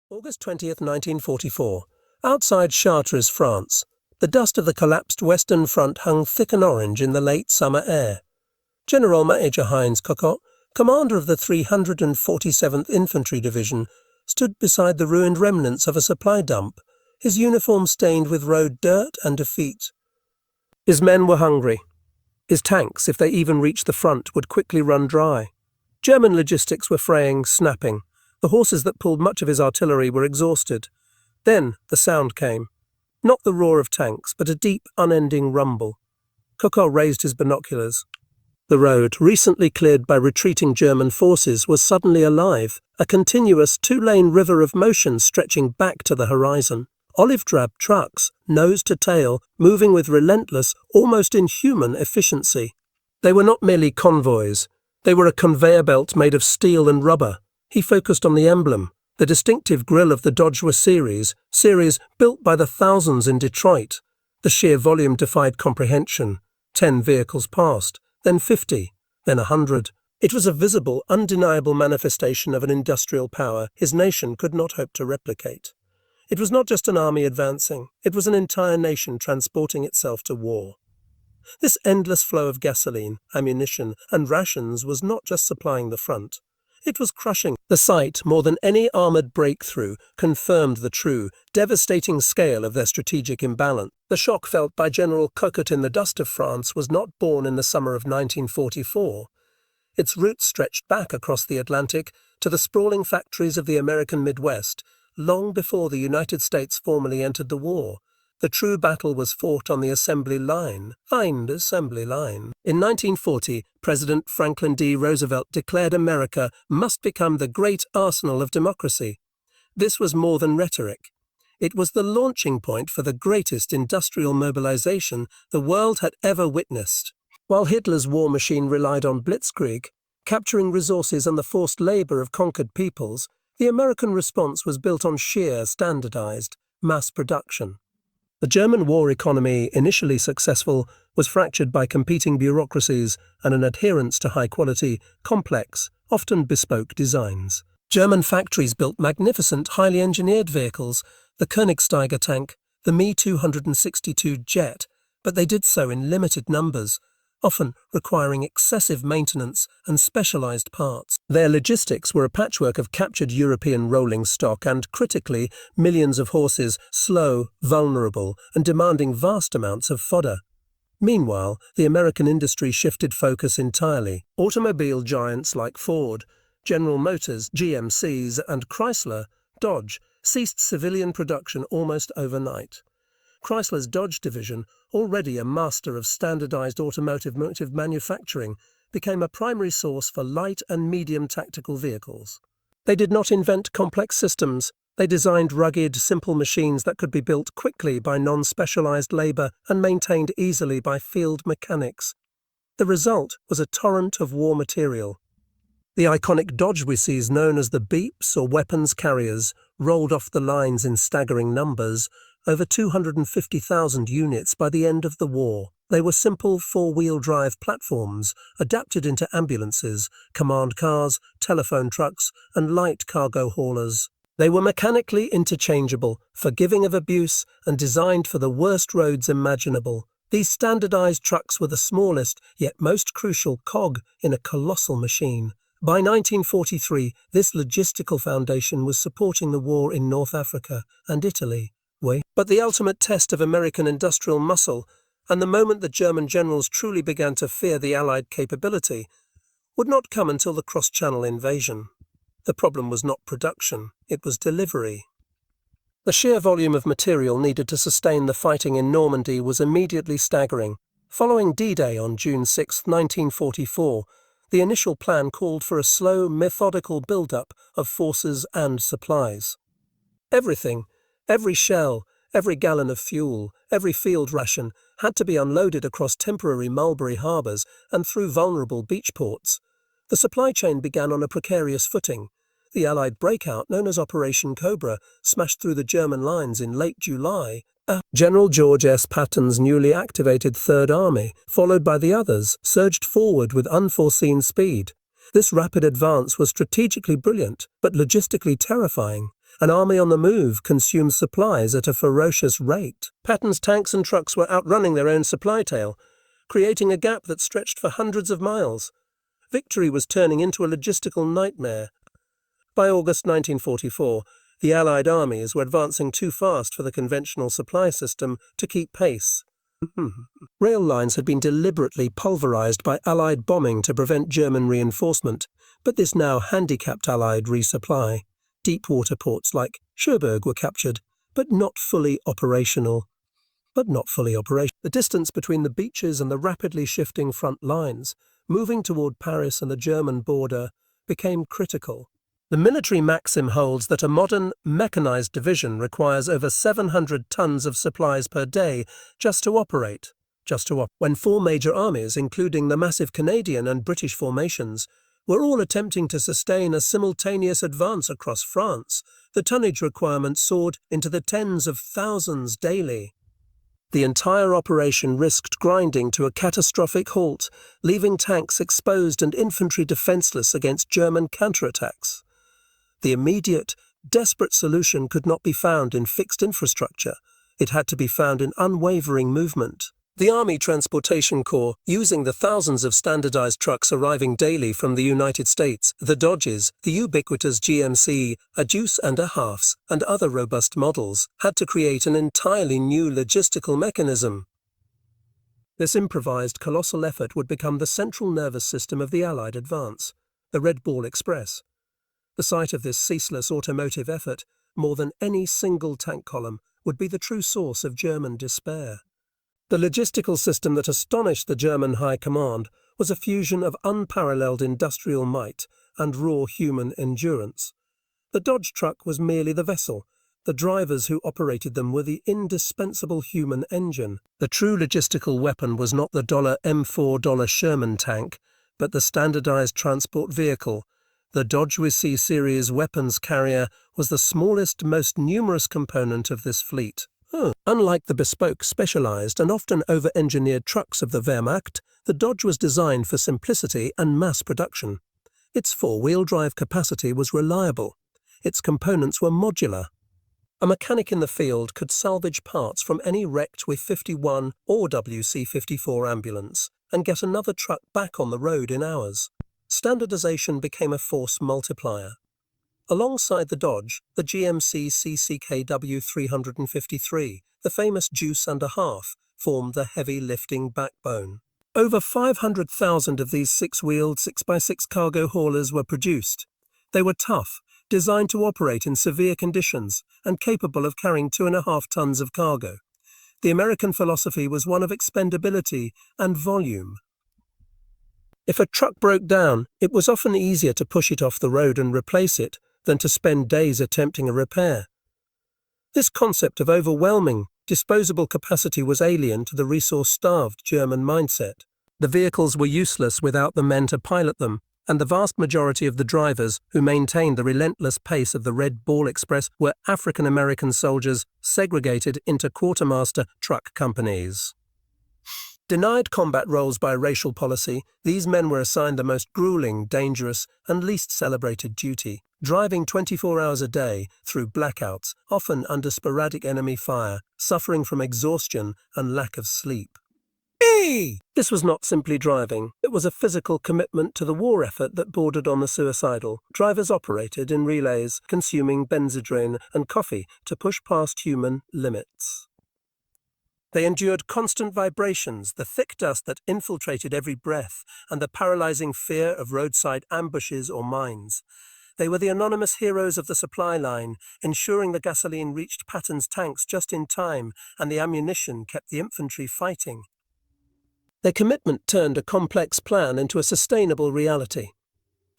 August 20th, 1944. Outside Chartres, France, the dust of the collapsed Western Front hung thick and orange in the late summer air. General Major Heinz Kokott, commander of the 347th Infantry Division, stood beside the ruined remnants of a supply dump, his uniform stained with road dirt and defeat. His men were hungry. His tanks, if they even reached the front, would quickly run dry. German logistics were fraying, snapping. The horses that pulled much of his artillery were exhausted. Then the sound came. Not the roar of tanks, but a deep, unending rumble. Kokott raised his binoculars. The road, recently cleared by retreating German forces, was suddenly alive, a continuous two-lane river of motion stretching back to the horizon. Olive-drab trucks, nose to tail, moving with relentless, almost inhuman efficiency. They were not merely convoys. They were a conveyor belt made of steel and rubber. He focused on the emblem, the distinctive grille of the WWII series built by the thousands in Detroit. The sheer volume defied comprehension. 10 vehicles passed, then 50, then 100. It was a visible, undeniable manifestation of an industrial power his nation could not hope to replicate. It was not just an army advancing, it was an entire nation transporting itself to war. This endless flow of gasoline, ammunition, and rations was not just supplying the front. It was crushing. The sight, more than any armoured breakthrough, confirmed the true, devastating scale of their strategic imbalance. The shock felt by General Kokott in the dust of France was not born in the summer of 1944. Its roots stretched back across the Atlantic to the sprawling factories of the American Midwest, long before the United States formally entered the war. The true battle was fought on the assembly line. In 1940, President Franklin D. Roosevelt declared America must become the great arsenal of democracy. This was more than rhetoric. It was the launching point for the greatest industrial mobilization the world had ever witnessed. While Hitler's war machine relied on blitzkrieg, capturing resources and the forced labor of conquered peoples, the American response was built on sheer, standardized mass production. The German war economy, initially successful, was fractured by competing bureaucracies and an adherence to high-quality, complex, often bespoke designs. German factories built magnificent, highly engineered vehicles, the Koenigsteiger tank, the Me-262 jet, but they did so in limited numbers, often requiring excessive maintenance and specialized parts. Their logistics were a patchwork of captured European rolling stock and, critically, millions of horses, slow, vulnerable, and demanding vast amounts of fodder. Meanwhile, the American industry shifted focus entirely. Automobile giants like Ford, General Motors, GMCs, and Chrysler, Dodge, ceased civilian production almost overnight. Chrysler's Dodge division, already a master of standardized automotive manufacturing, became a primary source for light and medium tactical vehicles. They did not invent complex systems. They designed rugged, simple machines that could be built quickly by non-specialized labor and maintained easily by field mechanics. The result was a torrent of war material. The iconic WWIIs, known as the beeps or weapons carriers, rolled off the lines in staggering numbers, over 250,000 units by the end of the war. They were simple four-wheel drive platforms, adapted into ambulances, command cars, telephone trucks, and light cargo haulers. They were mechanically interchangeable, forgiving of abuse, and designed for the worst roads imaginable. These standardized trucks were the smallest, yet most crucial cog in a colossal machine. By 1943, this logistical foundation was supporting the war in North Africa and Italy. But the ultimate test of American industrial muscle, and the moment the German generals truly began to fear the Allied capability, would not come until the cross-channel invasion. The problem was not production, it was delivery. The sheer volume of material needed to sustain the fighting in Normandy was immediately staggering. Following D-Day on June 6, 1944, the initial plan called for a slow, methodical build-up of forces and supplies. Everything, every shell, every gallon of fuel, every field ration had to be unloaded across temporary Mulberry harbours and through vulnerable beach ports. The supply chain began on a precarious footing. The Allied breakout, known as Operation Cobra, smashed through the German lines in late July. General George S. Patton's newly activated Third Army, followed by the others, surged forward with unforeseen speed. This rapid advance was strategically brilliant, but logistically terrifying. An army on the move consumed supplies at a ferocious rate. Patton's tanks and trucks were outrunning their own supply tail, creating a gap that stretched for hundreds of miles. Victory was turning into a logistical nightmare. By August 1944, the Allied armies were advancing too fast for the conventional supply system to keep pace. Rail lines had been deliberately pulverized by Allied bombing to prevent German reinforcement, but this now handicapped Allied resupply. Deep water ports like Cherbourg were captured, but not fully operational. The distance between the beaches and the rapidly shifting front lines, moving toward Paris and the German border, became critical. The military maxim holds that a modern, mechanized division requires over 700 tons of supplies per day just to operate. When four major armies, including the massive Canadian and British formations, were all attempting to sustain a simultaneous advance across France, the tonnage requirement soared into the tens of thousands daily. The entire operation risked grinding to a catastrophic halt, leaving tanks exposed and infantry defenseless against German counterattacks. The immediate, desperate solution could not be found in fixed infrastructure. It had to be found in unwavering movement. The Army Transportation Corps, using the thousands of standardized trucks arriving daily from the United States, the Dodges, the ubiquitous GMC, a deuce and a halves, and other robust models, had to create an entirely new logistical mechanism. This improvised colossal effort would become the central nervous system of the Allied advance, the Red Ball Express. The site of this ceaseless automotive effort, more than any single tank column, would be the true source of German despair. The logistical system that astonished the German High Command was a fusion of unparalleled industrial might and raw human endurance. The Dodge truck was merely the vessel. The drivers who operated them were the indispensable human engine. The true logistical weapon was not the $M4 Sherman tank, but the standardized transport vehicle. The WWII series weapons carrier was the smallest, most numerous component of this fleet. Unlike the bespoke, specialized, and often over-engineered trucks of the Wehrmacht, the Dodge was designed for simplicity and mass production. Its four-wheel drive capacity was reliable. Its components were modular. A mechanic in the field could salvage parts from any wrecked WE-51 or WC-54 ambulance and get another truck back on the road in hours. Standardization became a force multiplier. Alongside the Dodge, the GMC CCKW 353, the famous deuce and a half, formed the heavy-lifting backbone. Over 500,000 of these six-wheeled 6x6 cargo haulers were produced. They were tough, designed to operate in severe conditions, and capable of carrying 2.5 tons of cargo. The American philosophy was one of expendability and volume. If a truck broke down, it was often easier to push it off the road and replace it than to spend days attempting a repair. This concept of overwhelming, disposable capacity was alien to the resource-starved German mindset. The vehicles were useless without the men to pilot them, and the vast majority of the drivers who maintained the relentless pace of the Red Ball Express were African-American soldiers segregated into quartermaster truck companies. Denied combat roles by racial policy, these men were assigned the most grueling, dangerous, and least celebrated duty, driving 24 hours a day through blackouts, often under sporadic enemy fire, suffering from exhaustion and lack of sleep. This was not simply driving. It was a physical commitment to the war effort that bordered on the suicidal. Drivers operated in relays, consuming Benzedrine and coffee to push past human limits. They endured constant vibrations, the thick dust that infiltrated every breath, and the paralyzing fear of roadside ambushes or mines. They were the anonymous heroes of the supply line, ensuring the gasoline reached Patton's tanks just in time and the ammunition kept the infantry fighting. Their commitment turned a complex plan into a sustainable reality.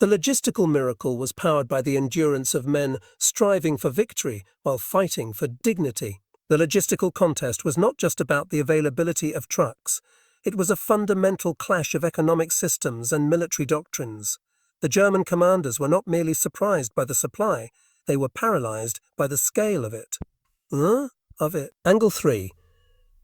The logistical miracle was powered by the endurance of men striving for victory while fighting for dignity. The logistical contest was not just about the availability of trucks. It was a fundamental clash of economic systems and military doctrines. The German commanders were not merely surprised by the supply, they were paralyzed by the scale of it. Angle 3.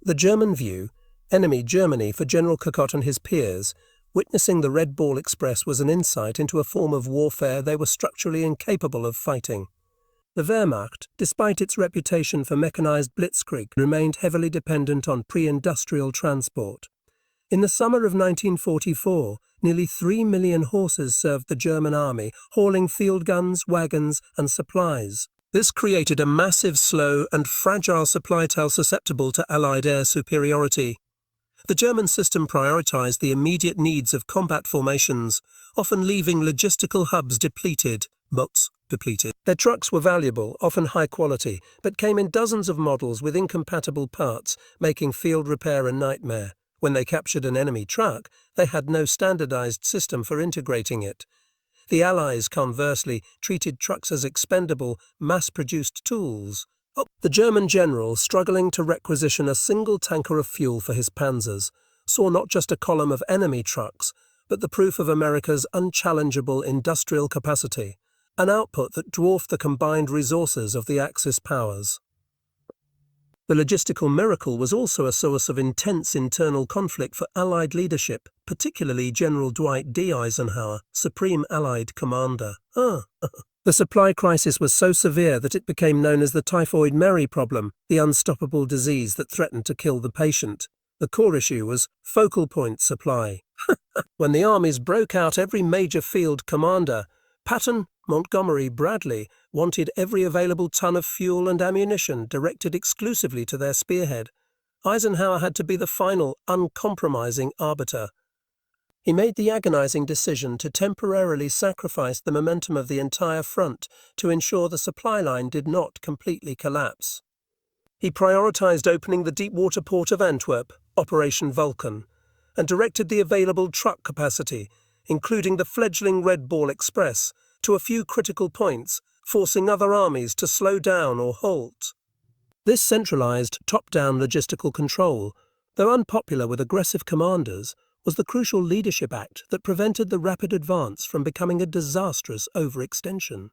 The German view, enemy Germany for General Kokott and his peers. Witnessing the Red Ball Express was an insight into a form of warfare they were structurally incapable of fighting. The Wehrmacht, despite its reputation for mechanized blitzkrieg, remained heavily dependent on pre-industrial transport. In the summer of 1944, nearly 3 million horses served the German army, hauling field guns, wagons, and supplies. This created a massive, slow, and fragile supply tail susceptible to Allied air superiority. The German system prioritized the immediate needs of combat formations, often leaving logistical hubs depleted. Their trucks were valuable, often high quality, but came in dozens of models with incompatible parts, making field repair a nightmare. When they captured an enemy truck, they had no standardized system for integrating it. The Allies, conversely, treated trucks as expendable, mass-produced tools. The German general, struggling to requisition a single tanker of fuel for his panzers, saw not just a column of enemy trucks, but the proof of America's unchallengeable industrial capacity, an output that dwarfed the combined resources of the Axis powers. The logistical miracle was also a source of intense internal conflict for Allied leadership, particularly General Dwight D. Eisenhower, Supreme Allied Commander. The supply crisis was so severe that it became known as the Typhoid Mary problem, the unstoppable disease that threatened to kill the patient. The core issue was focal point supply. When the armies broke out, every major field commander, Patton, Montgomery, Bradley, wanted every available ton of fuel and ammunition directed exclusively to their spearhead. Eisenhower had to be the final, uncompromising arbiter. He made the agonizing decision to temporarily sacrifice the momentum of the entire front to ensure the supply line did not completely collapse. He prioritized opening the deep-water port of Antwerp, Operation Vulcan, and directed the available truck capacity, including the fledgling Red Ball Express, to a few critical points, forcing other armies to slow down or halt. This centralized, top-down logistical control, though unpopular with aggressive commanders, was the crucial leadership act that prevented the rapid advance from becoming a disastrous overextension.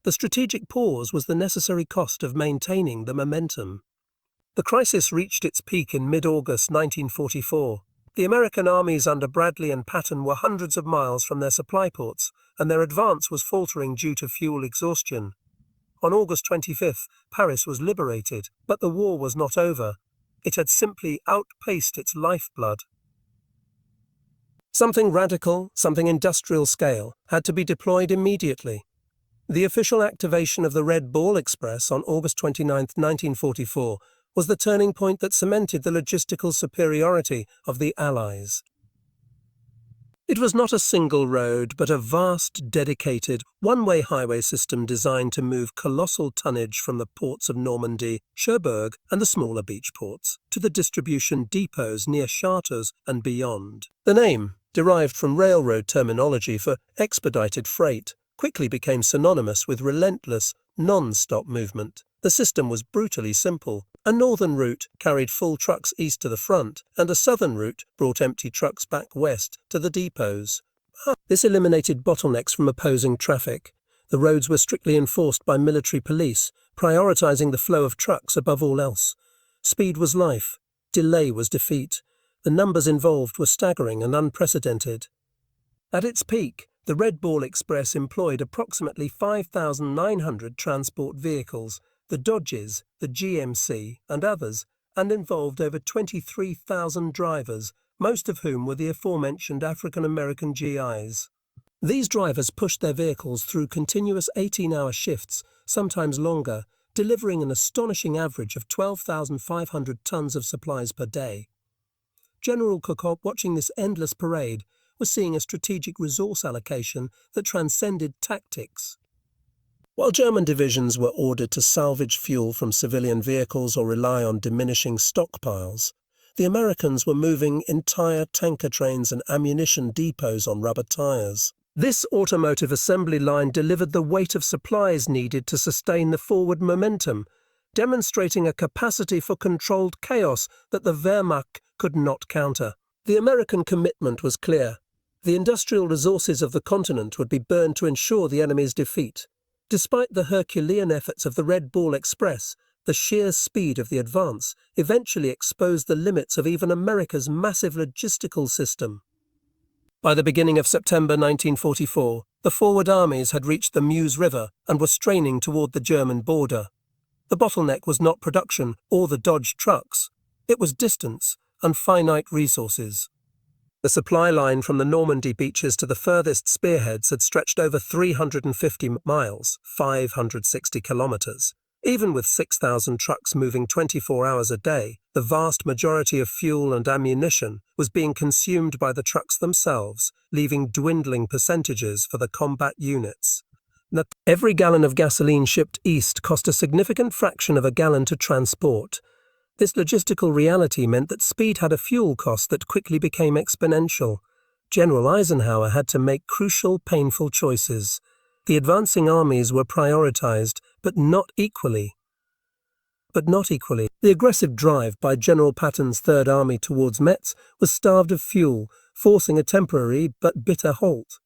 The strategic pause was the necessary cost of maintaining the momentum. The crisis reached its peak in mid-August 1944. The American armies under Bradley and Patton were hundreds of miles from their supply ports, and their advance was faltering due to fuel exhaustion. On August 25th, Paris was liberated, but the war was not over. It had simply outpaced its lifeblood. Something radical, something industrial scale, had to be deployed immediately. The official activation of the Red Ball Express on August 29, 1944, was the turning point that cemented the logistical superiority of the Allies. It was not a single road, but a vast, dedicated, one-way highway system designed to move colossal tonnage from the ports of Normandy, Cherbourg, and the smaller beach ports, to the distribution depots near Chartres and beyond. The name, derived from railroad terminology for expedited freight, quickly became synonymous with relentless, non-stop movement. The system was brutally simple. A northern route carried full trucks east to the front, and a southern route brought empty trucks back west to the depots. This eliminated bottlenecks from opposing traffic. The roads were strictly enforced by military police, prioritizing the flow of trucks above all else. Speed was life. Delay was defeat. The numbers involved were staggering and unprecedented. At its peak, the Red Ball Express employed approximately 5,900 transport vehicles, the Dodges, the GMC, and others, and involved over 23,000 drivers, most of whom were the aforementioned African-American GIs. These drivers pushed their vehicles through continuous 18-hour shifts, sometimes longer, delivering an astonishing average of 12,500 tons of supplies per day. General Kokott, watching this endless parade, was seeing a strategic resource allocation that transcended tactics. While German divisions were ordered to salvage fuel from civilian vehicles or rely on diminishing stockpiles, the Americans were moving entire tanker trains and ammunition depots on rubber tires. This automotive assembly line delivered the weight of supplies needed to sustain the forward momentum, demonstrating a capacity for controlled chaos that the Wehrmacht could not counter. The American commitment was clear. The industrial resources of the continent would be burned to ensure the enemy's defeat. Despite the Herculean efforts of the Red Ball Express, the sheer speed of the advance eventually exposed the limits of even America's massive logistical system. By the beginning of September 1944, The forward armies had reached the Meuse River and were straining toward the German border. The bottleneck was not production or the Dodge trucks. It was distance and finite resources. The supply line from the Normandy beaches to the furthest spearheads had stretched over 350 miles, 560 kilometers. Even with 6,000 trucks moving 24 hours a day, the vast majority of fuel and ammunition was being consumed by the trucks themselves, leaving dwindling percentages for the combat units. Every gallon of gasoline shipped east cost a significant fraction of a gallon to transport. This logistical reality meant that speed had a fuel cost that quickly became exponential. General Eisenhower had to make crucial, painful choices. The advancing armies were prioritized, but not equally. The aggressive drive by General Patton's Third Army towards Metz was starved of fuel, forcing a temporary but bitter halt.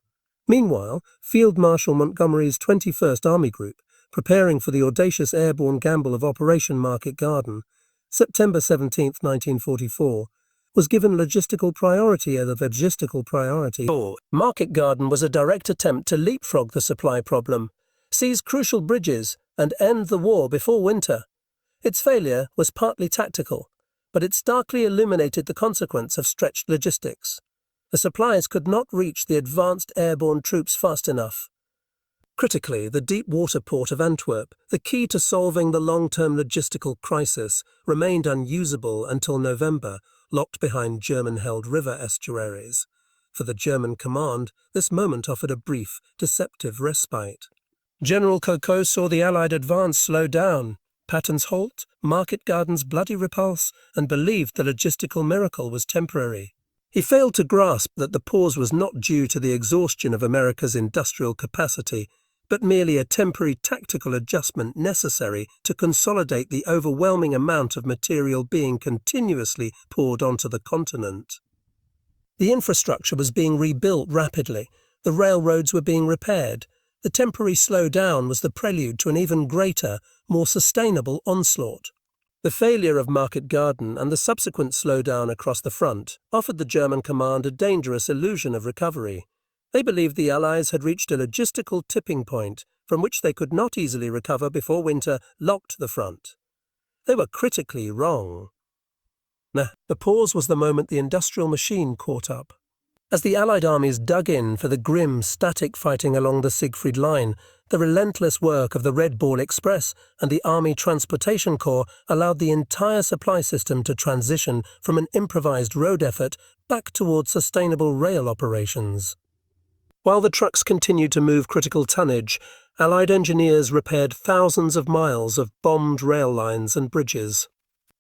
Meanwhile, Field Marshal Montgomery's 21st Army Group, preparing for the audacious airborne gamble of Operation Market Garden, September 17, 1944, was given logistical priority over logistical priority. Market Garden was a direct attempt to leapfrog the supply problem, seize crucial bridges, and end the war before winter. Its failure was partly tactical, but it starkly illuminated the consequence of stretched logistics. The supplies could not reach the advanced airborne troops fast enough. Critically, the deep water port of Antwerp, the key to solving the long-term logistical crisis, remained unusable until November, locked behind German-held river estuaries. For the German command, this moment offered a brief, deceptive respite. General Kokott saw the Allied advance slow down, Patton's halt, Market Garden's bloody repulse, and believed the logistical miracle was temporary. He failed to grasp that the pause was not due to the exhaustion of America's industrial capacity, but merely a temporary tactical adjustment necessary to consolidate the overwhelming amount of material being continuously poured onto the continent. The infrastructure was being rebuilt rapidly, the railroads were being repaired. The temporary slowdown was the prelude to an even greater, more sustainable onslaught. The failure of Market Garden and the subsequent slowdown across the front offered the German command a dangerous illusion of recovery. They believed the Allies had reached a logistical tipping point from which they could not easily recover before winter locked the front. They were critically wrong. The pause was the moment the industrial machine caught up. As the Allied armies dug in for the grim, static fighting along the Siegfried Line, the relentless work of the Red Ball Express and the Army Transportation Corps allowed the entire supply system to transition from an improvised road effort back towards sustainable rail operations. While the trucks continued to move critical tonnage, Allied engineers repaired thousands of miles of bombed rail lines and bridges.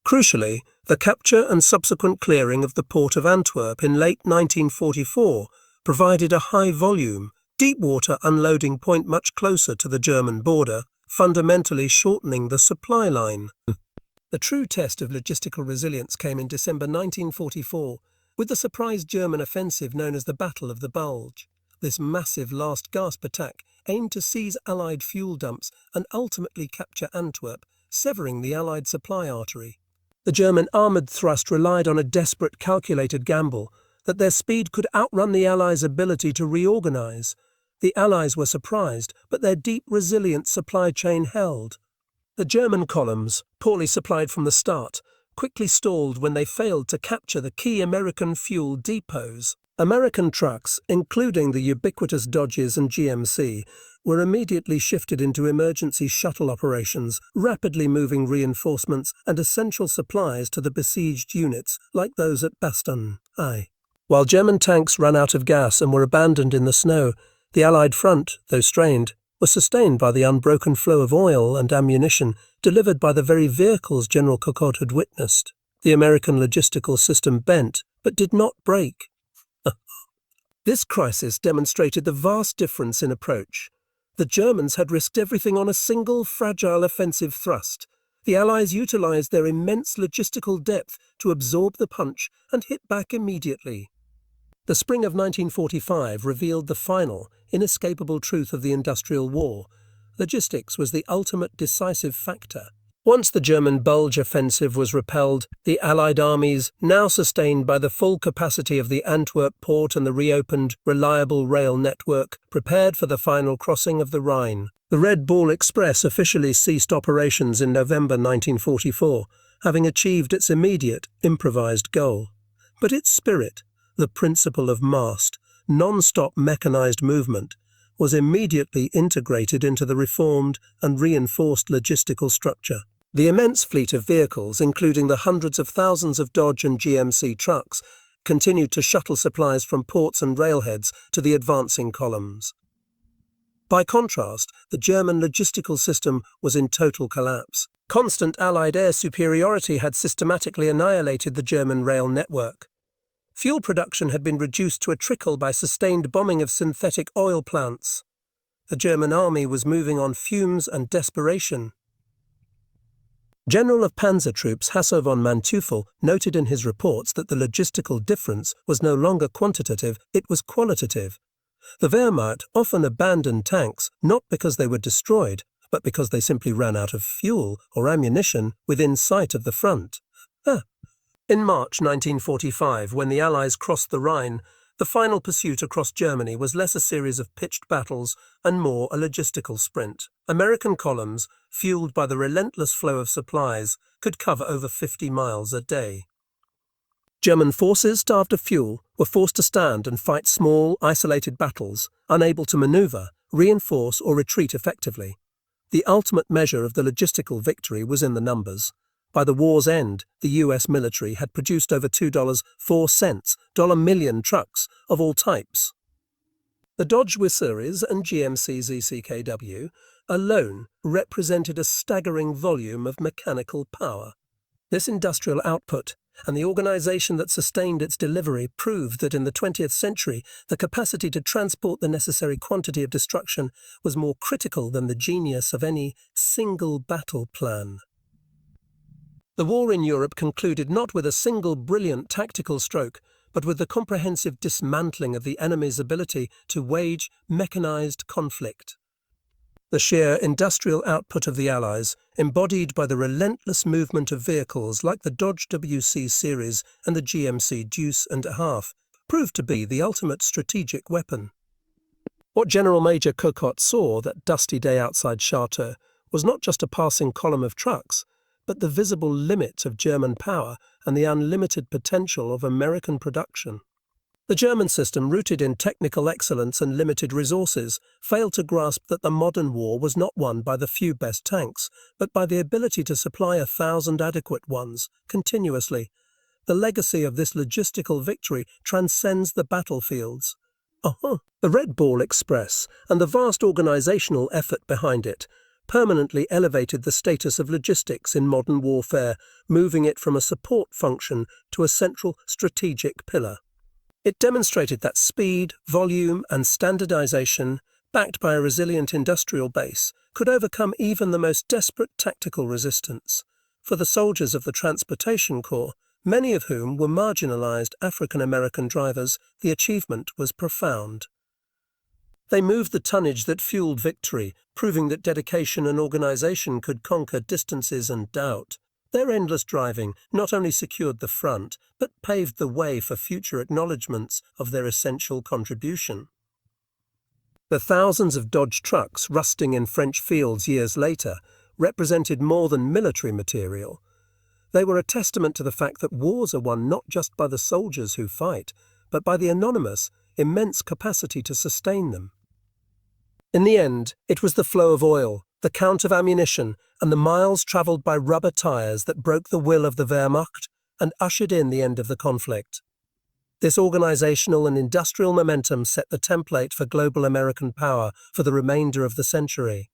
Crucially, the capture and subsequent clearing of the port of Antwerp in late 1944 provided a high-volume, deep-water unloading point much closer to the German border, fundamentally shortening the supply line. The true test of logistical resilience came in December 1944, with the surprise German offensive known as the Battle of the Bulge. This massive last-gasp attack aimed to seize Allied fuel dumps and ultimately capture Antwerp, severing the Allied supply artery. The German armoured thrust relied on a desperate calculated gamble that their speed could outrun the Allies' ability to reorganize. The Allies were surprised, but their deep, resilient supply chain held. The German columns, poorly supplied from the start, quickly stalled when they failed to capture the key American fuel depots. American trucks, including the ubiquitous Dodges and GMC, were immediately shifted into emergency shuttle operations, rapidly moving reinforcements and essential supplies to the besieged units, like those at Bastogne. While German tanks ran out of gas and were abandoned in the snow, the Allied front, though strained, was sustained by the unbroken flow of oil and ammunition delivered by the very vehicles General Kokott had witnessed. The American logistical system bent, but did not break. This crisis demonstrated the vast difference in approach. The Germans had risked everything on a single, fragile offensive thrust. The Allies utilized their immense logistical depth to absorb the punch and hit back immediately. The spring of 1945 revealed the final, inescapable truth of the industrial war. Logistics was the ultimate decisive factor. Once the German Bulge offensive was repelled, the Allied armies, now sustained by the full capacity of the Antwerp port and the reopened, reliable rail network, prepared for the final crossing of the Rhine. The Red Ball Express officially ceased operations in November 1944, having achieved its immediate, improvised goal. But its spirit, the principle of mast, non-stop mechanized movement, was immediately integrated into the reformed and reinforced logistical structure. The immense fleet of vehicles, including the hundreds of thousands of Dodge and GMC trucks, continued to shuttle supplies from ports and railheads to the advancing columns. By contrast, the German logistical system was in total collapse. Constant Allied air superiority had systematically annihilated the German rail network. Fuel production had been reduced to a trickle by sustained bombing of synthetic oil plants. The German army was moving on fumes and desperation. General of Panzer Troops Hasso von Manteuffel noted in his reports that the logistical difference was no longer quantitative, it was qualitative. The Wehrmacht often abandoned tanks not because they were destroyed, but because they simply ran out of fuel or ammunition within sight of the front. In March 1945, when the Allies crossed the Rhine, the final pursuit across Germany was less a series of pitched battles and more a logistical sprint. American columns, fueled by the relentless flow of supplies, could cover over 50 miles a day. German forces, starved of fuel, were forced to stand and fight small, isolated battles, unable to maneuver, reinforce or retreat effectively. The ultimate measure of the logistical victory was in the numbers. By the war's end, the US military had produced over $2.04 million trucks of all types. The Dodge WWII and GMC ZCKW alone represented a staggering volume of mechanical power. This industrial output and the organization that sustained its delivery proved that in the 20th century the capacity to transport the necessary quantity of destruction was more critical than the genius of any single battle plan. The war in Europe concluded not with a single brilliant tactical stroke, but with the comprehensive dismantling of the enemy's ability to wage mechanized conflict. The sheer industrial output of the Allies, embodied by the relentless movement of vehicles like the Dodge WC series and the GMC Deuce and a Half, proved to be the ultimate strategic weapon. What General Major Kokott saw that dusty day outside Chartres was not just a passing column of trucks, but the visible limit of German power and the unlimited potential of American production. The German system, rooted in technical excellence and limited resources, failed to grasp that the modern war was not won by the few best tanks, but by the ability to supply 1,000 adequate ones, continuously. The legacy of this logistical victory transcends the battlefields. The Red Ball Express and the vast organizational effort behind it permanently elevated the status of logistics in modern warfare, moving it from a support function to a central strategic pillar. It demonstrated that speed, volume, and standardization, backed by a resilient industrial base, could overcome even the most desperate tactical resistance. For the soldiers of the Transportation Corps, many of whom were marginalized African-American drivers, the achievement was profound. They moved the tonnage that fueled victory, proving that dedication and organization could conquer distances and doubt. Their endless driving not only secured the front, but paved the way for future acknowledgments of their essential contribution. The thousands of Dodge trucks rusting in French fields years later represented more than military material. They were a testament to the fact that wars are won not just by the soldiers who fight, but by the anonymous, immense capacity to sustain them. In the end, it was the flow of oil, the count of ammunition, and the miles travelled by rubber tires that broke the will of the Wehrmacht and ushered in the end of the conflict. This organizational and industrial momentum set the template for global American power for the remainder of the century.